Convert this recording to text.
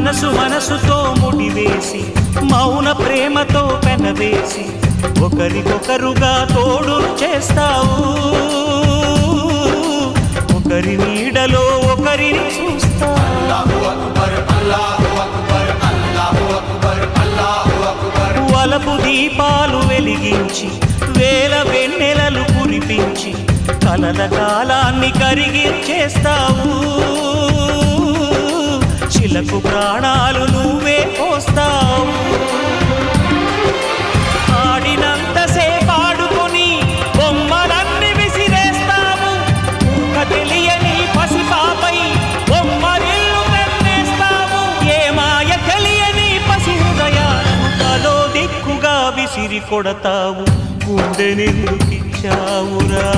మనసు మనసుతో ముడివేసి మౌన ప్రేమతో పెనవేసి ఒకరికొకరుగా తోడు చేస్తావు ఒకరి నీడలో ఒకరిని చూస్తావు వలపు దీపాలు వెలిగించి వేల వెన్నెలలు కురిపించి కలల కాలాన్ని కరిగించేస్తావు చిలకు ప్రాణాలు నువ్వే పోస్తావు ఆడినంతసేపు ఆడుకొని బొమ్మలన్నీ విసిరేస్తావు తెలియని పసిపాపై బొమ్మరిల్లు కన్నేస్తావు ఏ మాయ తెలియని పసి హృదయాలను తలో దిక్కుగా విసిరి కొడతావు గుండెనెందుకిచ్చావురా